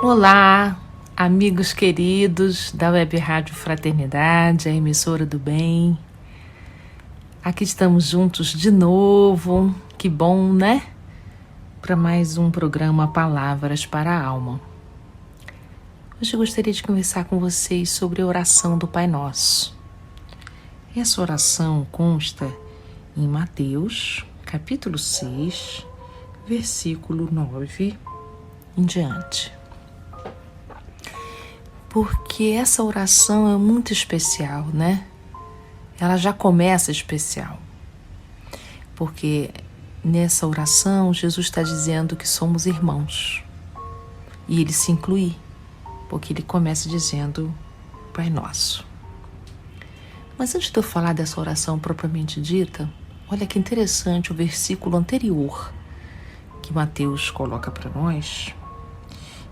Olá, amigos queridos da Web Rádio Fraternidade, a emissora do bem. Aqui estamos juntos de novo, que bom, né? Para mais um programa Palavras para a Alma. Hoje eu gostaria de conversar com vocês sobre a oração do Pai Nosso. Essa oração consta em Mateus, capítulo 6, versículo 9 em diante. Porque essa oração é muito especial, né? Ela já começa especial. Porque nessa oração, Jesus está dizendo que somos irmãos. E ele se inclui, porque ele começa dizendo Pai Nosso. Mas antes de eu falar dessa oração propriamente dita, olha que interessante o versículo anterior que Mateus coloca para nós,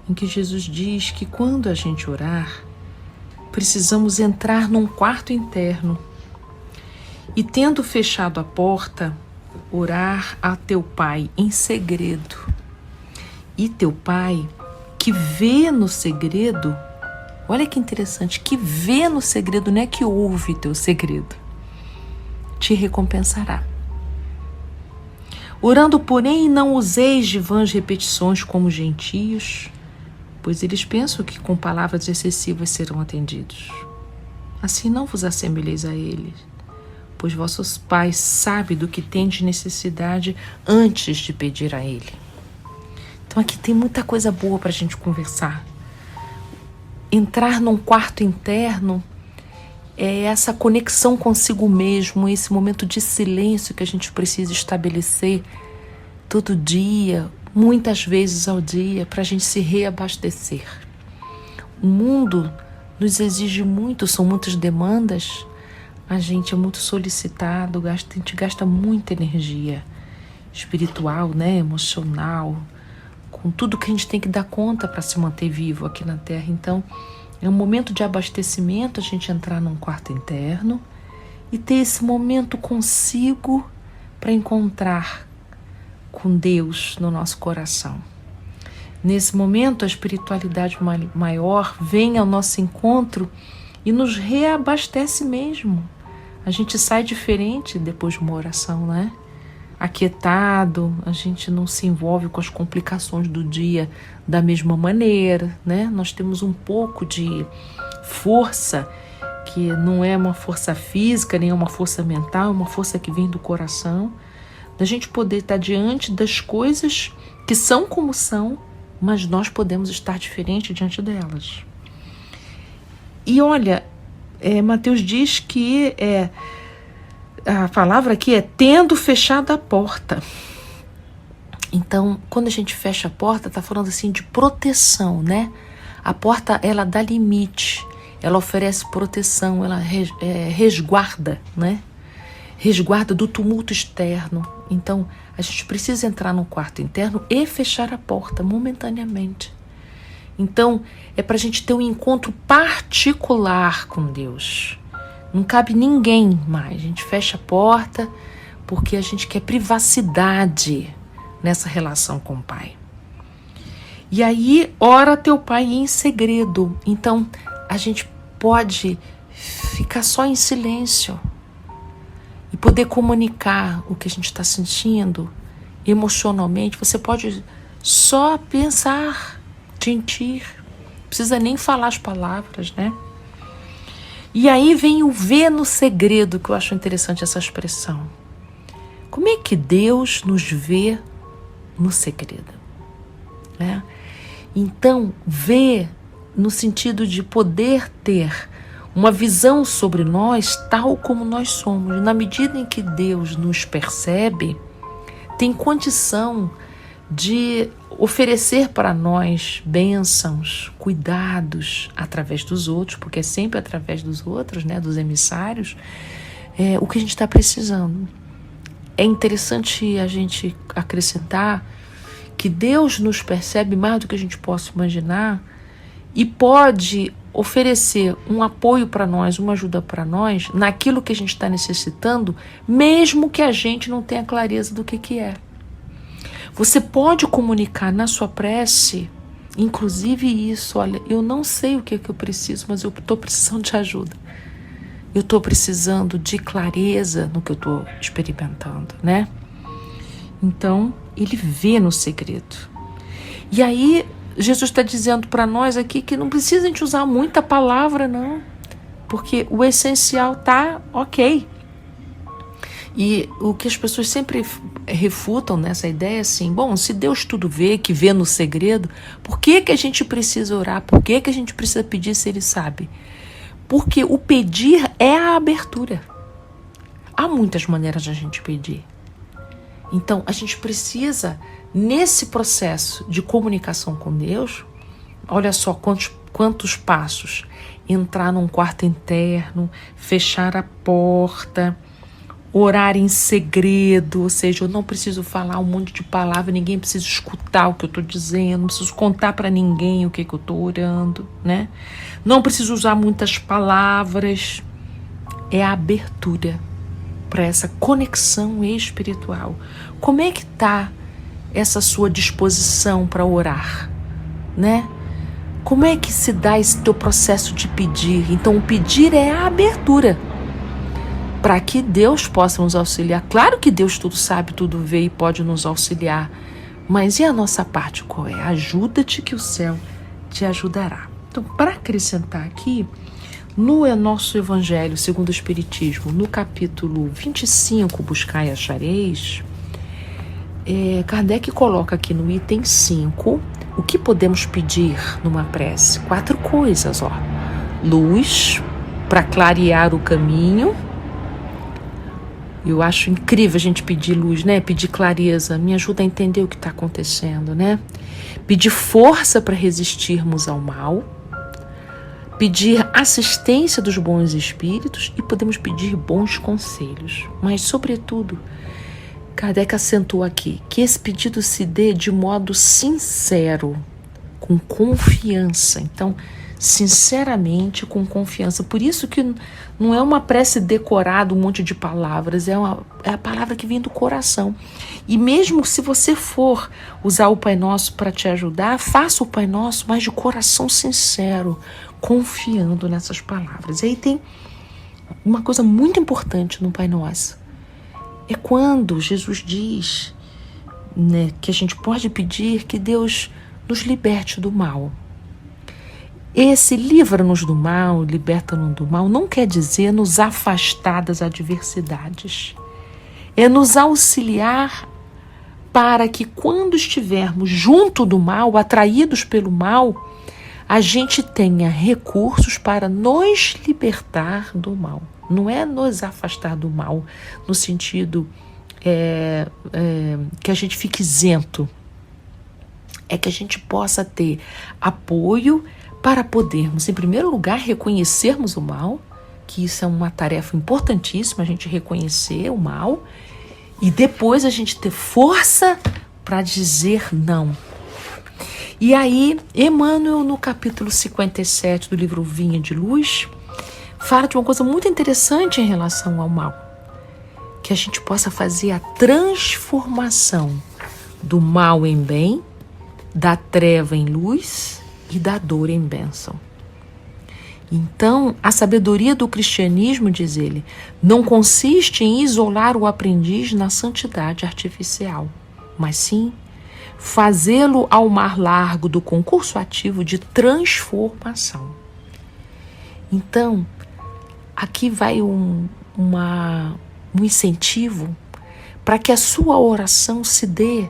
em que Jesus diz que quando a gente orar, precisamos entrar num quarto interno e, tendo fechado a porta, orar a teu Pai em segredo. E teu Pai, que vê no segredo, olha que interessante, que vê no segredo, não é que ouve teu segredo, te recompensará. Orando, porém, não useis de vãs repetições como gentios, pois eles pensam que com palavras excessivas serão atendidos. Assim não vos assemelheis a eles, pois vossos pais sabem do que tendes necessidade antes de pedir a ele. Então aqui tem muita coisa boa para a gente conversar. Entrar num quarto interno é essa conexão consigo mesmo, esse momento de silêncio que a gente precisa estabelecer todo dia, muitas vezes ao dia, para a gente se reabastecer. O mundo nos exige muito, são muitas demandas, a gente é muito solicitado, a gente gasta muita energia espiritual, né, emocional, com tudo que a gente tem que dar conta para se manter vivo aqui na Terra. Então, é um momento de abastecimento, a gente entrar num quarto interno e ter esse momento consigo para encontrar com Deus no nosso coração. Nesse momento, a espiritualidade maior vem ao nosso encontro e nos reabastece mesmo. A gente sai diferente depois de uma oração, né? Aquietado, a gente não se envolve com as complicações do dia da mesma maneira, né? Nós temos um pouco de força, que não é uma força física, nem é uma força mental, é uma força que vem do coração, da gente poder estar diante das coisas que são como são, mas nós podemos estar diferente diante delas. E olha, Mateus diz que a palavra aqui é tendo fechado a porta. Então, quando a gente fecha a porta, está falando assim de proteção, né? A porta, ela dá limite, ela oferece proteção, ela resguarda, né? Resguarda do tumulto externo. Então, a gente precisa entrar no quarto interno e fechar a porta momentaneamente. Então, é para a gente ter um encontro particular com Deus. Não cabe ninguém mais. A gente fecha a porta porque a gente quer privacidade nessa relação com o Pai. E aí, ora teu Pai em segredo. Então, a gente pode ficar só em silêncio e poder comunicar o que a gente está sentindo emocionalmente. Você pode só pensar, sentir, não precisa nem falar as palavras, né? E aí vem o ver no segredo, que eu acho interessante essa expressão. Como é que Deus nos vê no segredo, né? Então, ver no sentido de poder ter uma visão sobre nós tal como nós somos. Na medida em que Deus nos percebe, tem condição de oferecer para nós bênçãos, cuidados através dos outros, porque é sempre através dos outros, né, dos emissários, o que a gente está precisando. É interessante a gente acrescentar que Deus nos percebe mais do que a gente possa imaginar e pode oferecer um apoio para nós, uma ajuda para nós, naquilo que a gente está necessitando, mesmo que a gente não tenha clareza do que é. Você pode comunicar na sua prece Inclusive isso, olha, eu não sei o que é que eu preciso, mas eu estou precisando de ajuda. Eu estou precisando de clareza no que eu estou experimentando, né? Então, ele vê no segredo. E aí, Jesus está dizendo para nós aqui que não precisa a gente usar muita palavra, não. Porque o essencial tá ok. E o que as pessoas sempre refutam nessa ideia é assim, bom, se Deus tudo vê, que vê no segredo, por que a gente precisa orar? Por que a gente precisa pedir se Ele sabe? Porque o pedir é a abertura. Há muitas maneiras de a gente pedir. Então, a gente precisa, nesse processo de comunicação com Deus, olha só quantos passos. Entrar num quarto interno, fechar a porta, orar em segredo, ou seja, eu não preciso falar um monte de palavra, ninguém precisa escutar o que eu estou dizendo, não preciso contar para ninguém o que eu estou orando, né? Não preciso usar muitas palavras. É a abertura para essa conexão espiritual. Como é que está essa sua disposição para orar, né? Como é que se dá esse teu processo de pedir? Então, o pedir é a abertura para que Deus possa nos auxiliar. Claro que Deus tudo sabe, tudo vê e pode nos auxiliar. Mas e a nossa parte qual é? Ajuda-te que o céu te ajudará. Então, para acrescentar aqui, no nosso Evangelho segundo o Espiritismo, no capítulo 25, Buscai e Achareis, Kardec coloca aqui no item 5, o que podemos pedir numa prece? 4 coisas, ó. Luz, para clarear o caminho. Eu acho incrível a gente pedir luz, né? Pedir clareza, me ajuda a entender o que está acontecendo, né? Pedir força para resistirmos ao mal. Pedir assistência dos bons espíritos e podemos pedir bons conselhos. Mas, sobretudo, Kardec acentuou aqui que esse pedido se dê de modo sincero, com confiança. Então, sinceramente, com confiança. Por isso que não é uma prece decorada, um monte de palavras, é a palavra que vem do coração. E mesmo se você for usar o Pai Nosso para te ajudar, faça o Pai Nosso, mas de coração sincero, confiando nessas palavras. E aí tem uma coisa muito importante no Pai Nosso. É quando Jesus diz, né, que a gente pode pedir que Deus nos liberte do mal. Esse livra-nos do mal, liberta-nos do mal, não quer dizer nos afastar das adversidades. É nos auxiliar para que quando estivermos junto do mal, atraídos pelo mal, a gente tenha recursos para nos libertar do mal. Não é nos afastar do mal, no sentido que a gente fique isento. É que a gente possa ter apoio para podermos, em primeiro lugar, reconhecermos o mal, que isso é uma tarefa importantíssima, a gente reconhecer o mal, e depois a gente ter força para dizer não. E aí, Emmanuel, no capítulo 57 do livro Vinha de Luz, fala de uma coisa muito interessante em relação ao mal, que a gente possa fazer a transformação do mal em bem, da treva em luz e da dor em bênção. Então, a sabedoria do cristianismo, diz ele, não consiste em isolar o aprendiz na santidade artificial, mas sim fazê-lo ao mar largo do concurso ativo de transformação. Então, aqui vai um incentivo para que a sua oração se dê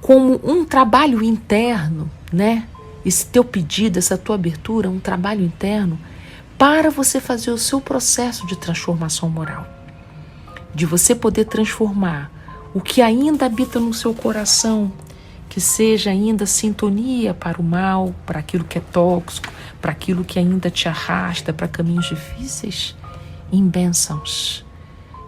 como um trabalho interno, né? Esse teu pedido, essa tua abertura, um trabalho interno para você fazer o seu processo de transformação moral. De você poder transformar o que ainda habita no seu coração, que seja ainda sintonia para o mal, para aquilo que é tóxico, para aquilo que ainda te arrasta para caminhos difíceis, em bênçãos.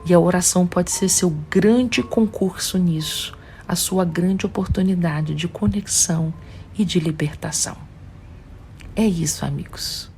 E a oração pode ser seu grande concurso nisso, a sua grande oportunidade de conexão e de libertação. É isso, amigos.